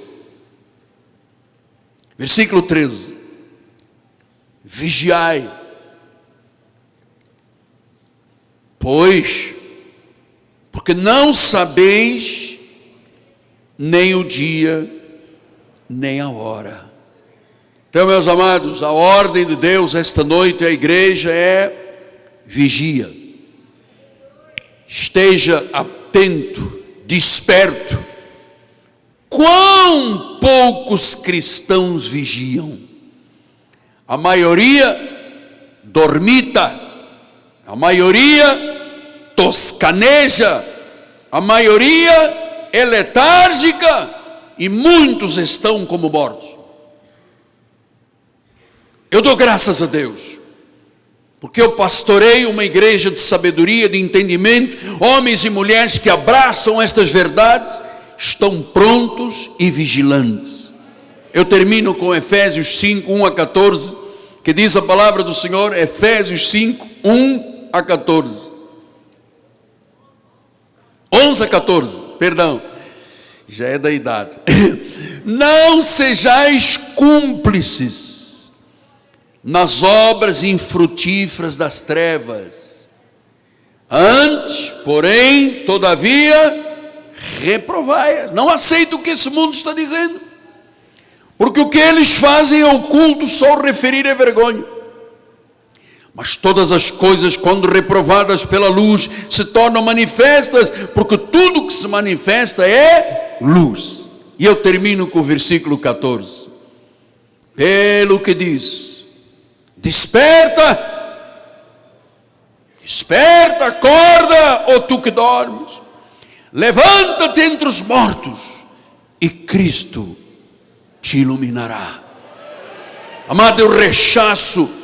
Versículo 13. Vigiai, pois, porque não sabeis nem o dia, nem a hora. Então, meus amados, a ordem de Deus esta noite, a igreja, é: vigia. Esteja atento, desperto. Quão poucos cristãos vigiam? A maioria dormita, a maioria toscaneja, a maioria é letárgica, e muitos estão como mortos. Eu dou graças a Deus, porque eu pastoreio uma igreja de sabedoria, de entendimento. Homens e mulheres que abraçam estas verdades estão prontos e vigilantes. Eu termino com Efésios 5, 1 a 14, que diz a palavra do Senhor. Efésios 5, 1 a 14. 11 a 14, perdão, já é da idade. Não sejais cúmplices nas obras infrutíferas das trevas, antes, porém, todavia, reprovai-as. Não aceita o que esse mundo está dizendo, porque o que eles fazem é oculto, só o referir é vergonha. Mas todas as coisas, quando reprovadas pela luz, se tornam manifestas, porque tudo que se manifesta é luz. E eu termino com o versículo 14. Pelo que diz: desperta, desperta, acorda, ó tu que dormes, levanta-te entre os mortos, e Cristo te iluminará. Amado, eu rechaço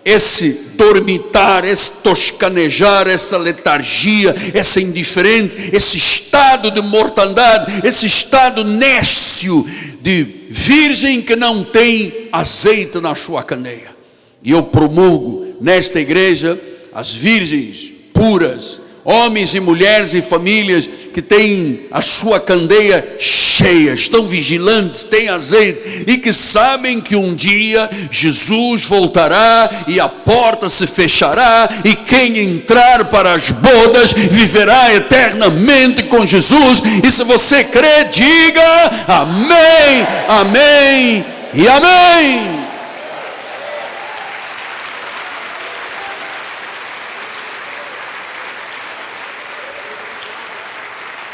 esse dormitar, esse toscanejar, essa letargia, essa indiferente, esse estado de mortandade, esse estado nécio de virgem que não tem azeite na sua candeia. E eu promulgo nesta igreja as virgens puras, homens e mulheres e famílias que têm a sua candeia cheia, estão vigilantes, têm azeite e que sabem que um dia Jesus voltará e a porta se fechará e quem entrar para as bodas viverá eternamente com Jesus. E se você crê, diga amém, amém e amém.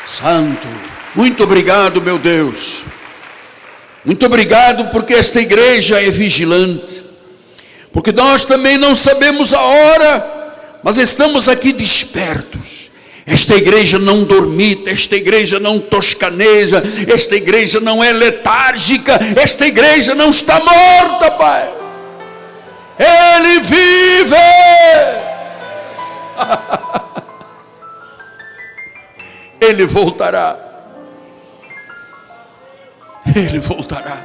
Santo, muito obrigado, meu Deus, muito obrigado, porque esta igreja é vigilante, porque nós também não sabemos a hora, mas estamos aqui despertos. Esta igreja não dormita, esta igreja não toscaneja, esta igreja não é letárgica, esta igreja não está morta, Pai, Ele vive. Ele voltará. Ele voltará.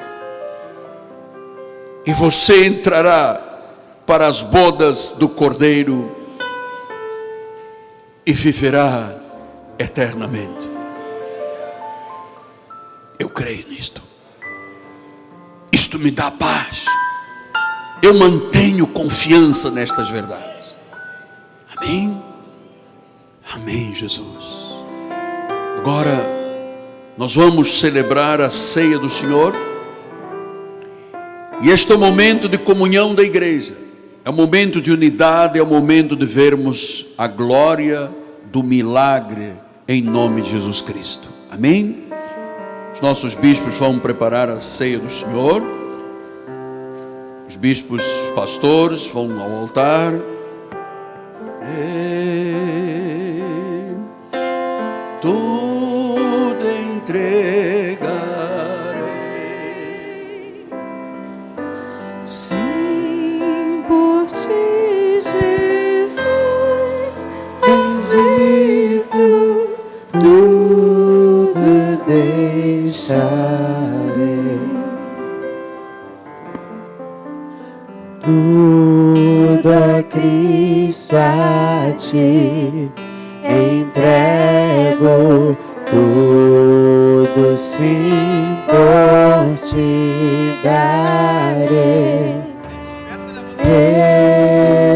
E você entrará para as bodas do Cordeiro e viverá eternamente. Eu creio nisto. Isto me dá paz. Eu mantenho confiança nestas verdades. Amém? Amém, Jesus. Agora, nós vamos celebrar a ceia do Senhor. E este é o momento de comunhão da igreja. É o momento de unidade, é o momento de vermos a glória do milagre em nome de Jesus Cristo. Amém? Os nossos bispos vão preparar a ceia do Senhor. Os bispos, os pastores vão ao altar. Entregarei. Sim, por ti, Jesus, bendito, tudo deixarei, tudo a Cristo a ti entrego. Tudo sim por ti darei,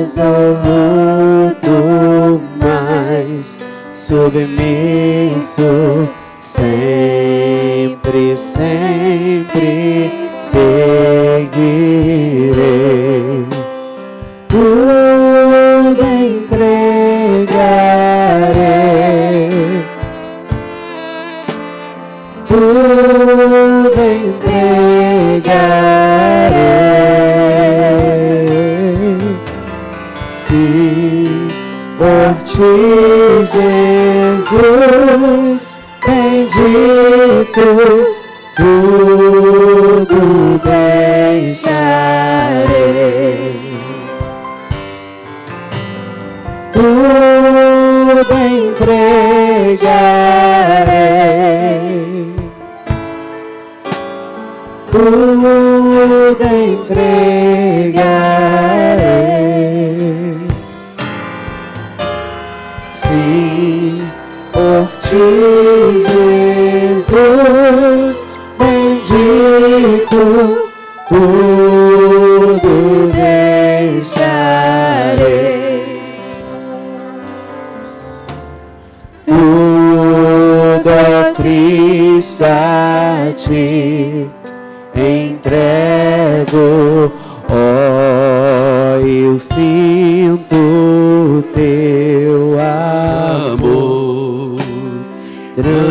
resoluto, mais submisso, sempre, sempre seguirei. Tudo entregarei, tudo entregarei. Sim, por ti, Jesus, bendito, tudo deixarei, tudo entregarei, tudo entregarei. Sim, por ti, Jesus, bendito, tudo deixarei, tudo a Cristo a ti entrego. Oh, eu sinto teu amor transformar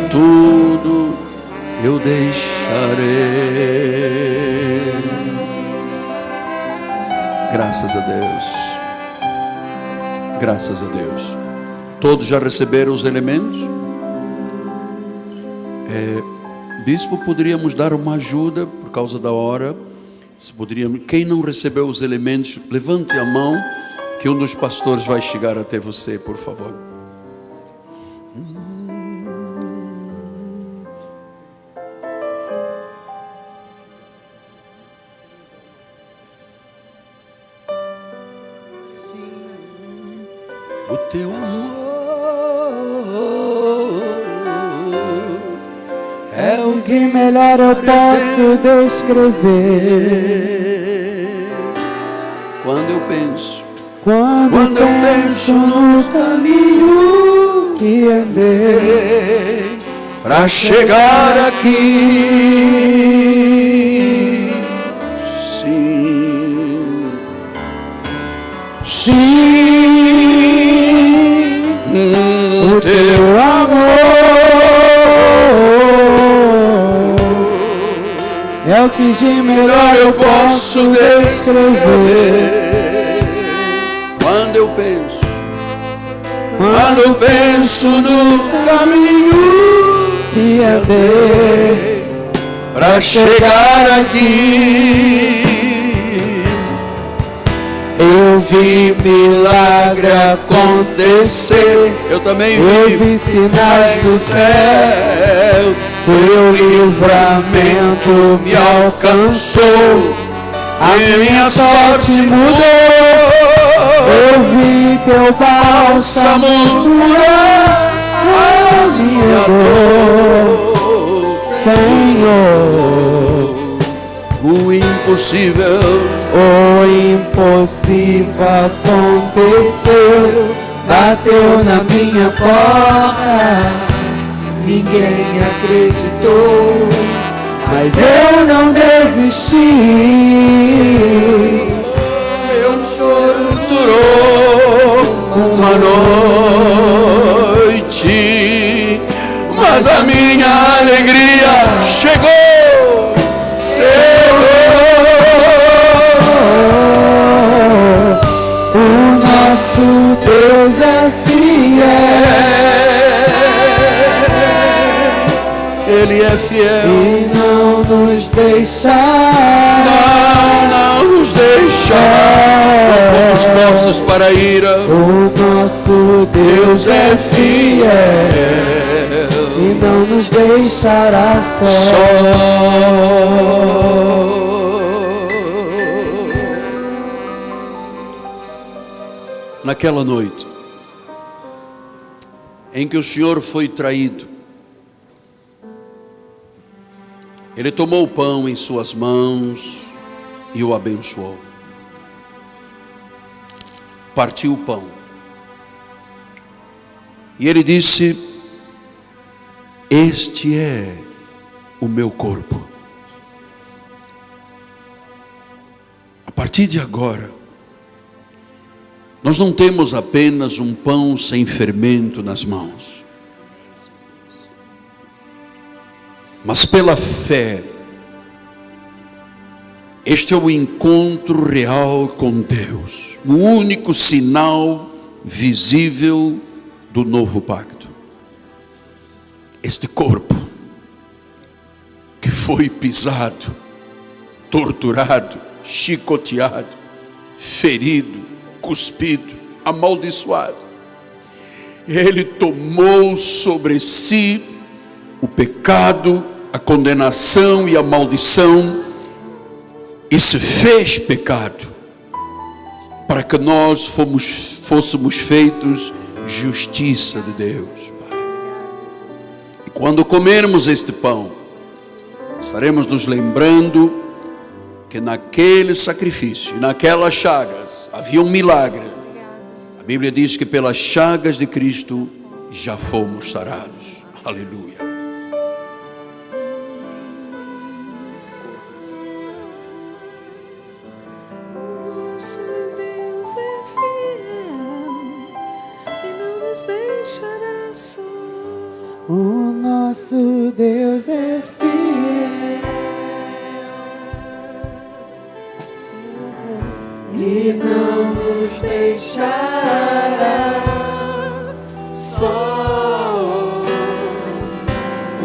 tudo eu deixarei. Graças a Deus. Graças a Deus. Todos já receberam os elementos? Bispo, poderíamos dar uma ajuda por causa da hora? Se poderíamos, quem não recebeu os elementos, levante a mão, que um dos pastores vai chegar até você, por favor. O teu amor é o que melhor eu posso descrever. Quando eu penso no caminho que andei para chegar aqui, sim, o teu amor é o que de melhor eu posso descrever. Quando eu penso no caminho que andei para chegar aqui, eu vi milagre acontecer. Eu também Eu vi sinais do céu. Teu livramento me alcançou. A minha sorte mudou. Eu vi teu bálsamo curar a minha dor, Senhor. O impossível aconteceu. Bateu na minha porta, ninguém acreditou, mas eu não desisti. meu choro durou uma noite, mas a minha alegria chegou. O nosso Deus é fiel. Ele é fiel E não nos deixará. Não nos deixará. Não fomos postos para a ira. O nosso Deus é fiel e não nos deixará só. Naquela noite em que o Senhor foi traído, Ele tomou o pão em suas mãos e o abençoou. Partiu o pão. E Ele disse: este é o meu corpo. A partir de agora, nós não temos apenas um pão sem fermento nas mãos, mas pela fé, este é o encontro real com Deus, o único sinal visível do novo pacto. Este corpo que foi pisado, torturado, chicoteado, ferido, cuspido, amaldiçoado, Ele tomou sobre si o pecado, a condenação e a maldição, e se fez pecado, para que nós fôssemos feitos justiça de Deus. E quando comermos este pão, estaremos nos lembrando que naquele sacrifício, naquelas chagas, havia um milagre. A Bíblia diz que pelas chagas de Cristo já fomos sarados. Aleluia. O nosso Deus é fiel e não nos deixará sós.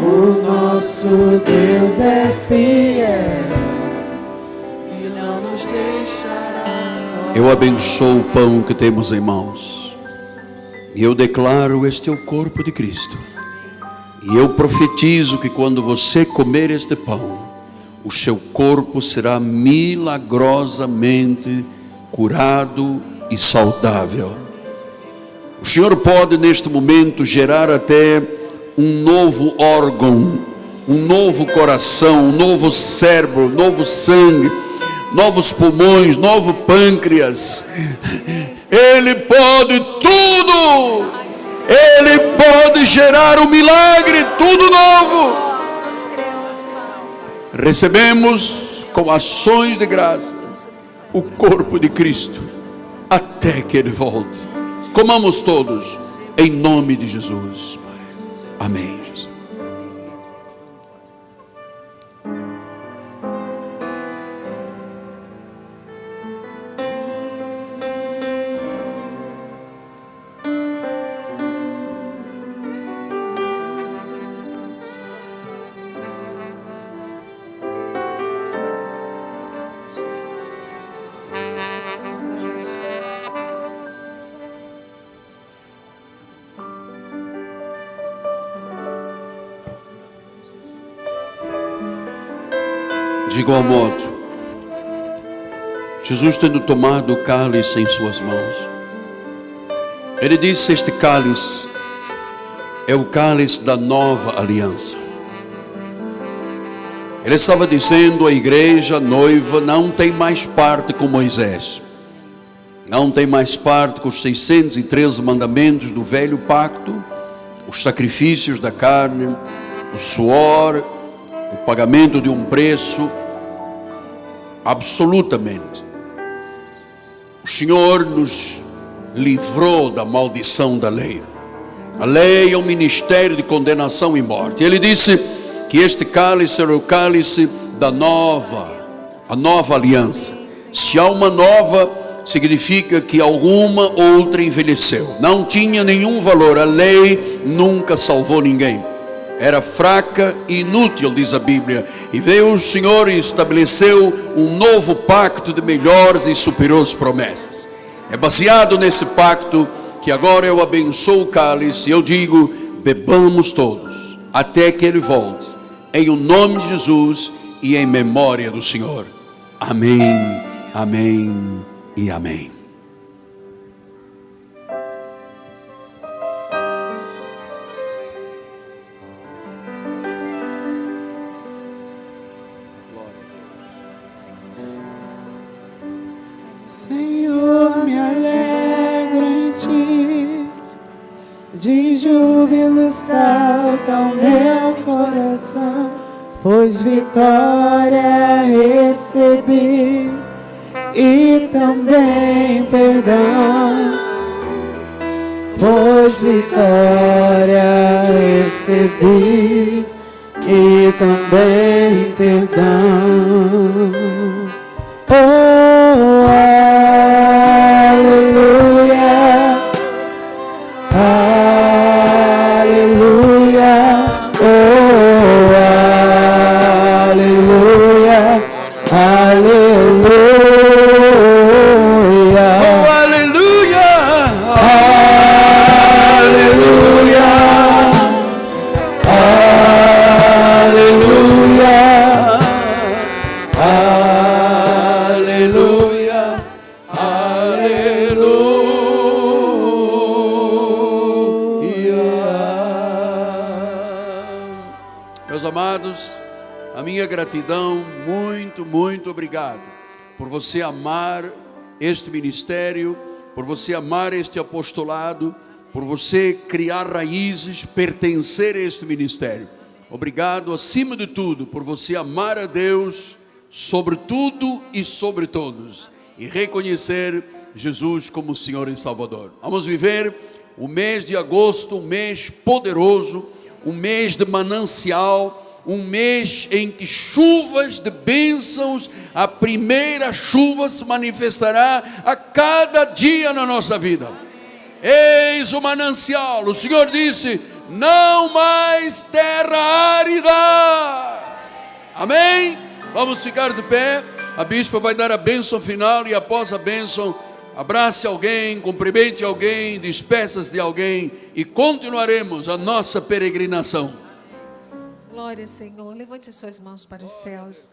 O nosso Deus é fiel e não nos deixará sós. Eu abençoo o pão que temos em mãos. E eu declaro: este é o corpo de Cristo. E eu profetizo que quando você comer este pão, o seu corpo será milagrosamente curado e saudável. O Senhor pode neste momento gerar até um novo órgão, um novo coração, um novo cérebro, um novo sangue, novos pulmões, novo pâncreas. Ele pode tudo. Ele pode gerar um milagre, tudo novo. Recebemos com ações de graças o corpo de Cristo até que Ele volte. Comamos todos em nome de Jesus. Amém. De igual modo, Jesus, tendo tomado o cálice em suas mãos, Ele disse: este cálice é o cálice da nova aliança. Ele estava dizendo à igreja noiva: não tem mais parte com Moisés, não tem mais parte com os 613 mandamentos do velho pacto, os sacrifícios da carne, o suor, o pagamento de um preço. Absolutamente, o Senhor nos livrou da maldição da lei. A lei é um ministério de condenação e morte. Ele disse que este cálice era o cálice da nova aliança. Se há uma nova, significa que alguma outra envelheceu. Não tinha nenhum valor. A lei nunca salvou ninguém. Era fraca e inútil, diz a Bíblia. E veio o Senhor e estabeleceu um novo pacto de melhores e superiores promessas. É baseado nesse pacto que agora eu abençoo o cálice. Eu digo: bebamos todos até que Ele volte, em o nome de Jesus e em memória do Senhor. Amém, amém e amém. Senhor, me alegro em Ti, de júbilo salta o meu coração, pois vitória recebi e também perdão, pois vitória recebi e também perdão. Oh, aleluia, aleluia, oh, aleluia, aleluia, Oh, aleluia, aleluia, aleluia. Meus amados, a minha gratidão, muito obrigado por você amar este ministério, por você amar este apostolado, por você criar raízes, pertencer a este ministério. Obrigado, acima de tudo, por você amar a Deus sobre tudo e sobre todos, e reconhecer Jesus como Senhor e Salvador. Vamos viver o mês de agosto, um mês poderoso, um mês de manancial, um mês em que chuvas de bênçãos, a primeira chuva se manifestará a cada dia na nossa vida. Eis o manancial. O Senhor disse: não mais terra árida. Amém? Vamos ficar de pé. A bispa vai dar a bênção final, e após a bênção, abrace alguém, cumprimente alguém, despeça-se de alguém, e continuaremos a nossa peregrinação. Glória, Senhor. Levante suas mãos para os céus.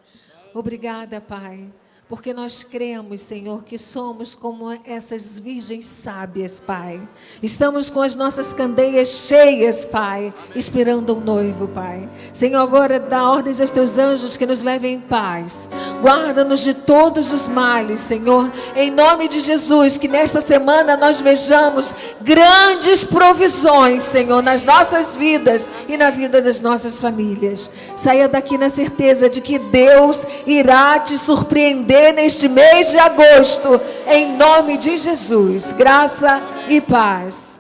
Obrigada, Pai, porque nós cremos, Senhor, que somos como essas virgens sábias, Pai. Estamos com as nossas candeias cheias, Pai, esperando um noivo, Pai. Senhor, agora dá ordens aos teus anjos que nos levem em paz. Guarda-nos de todos os males, Senhor. Em nome de Jesus, que nesta semana nós vejamos grandes provisões, Senhor, nas nossas vidas e na vida das nossas famílias. Saia daqui na certeza de que Deus irá te surpreender neste mês de agosto, em nome de Jesus. Graça e paz.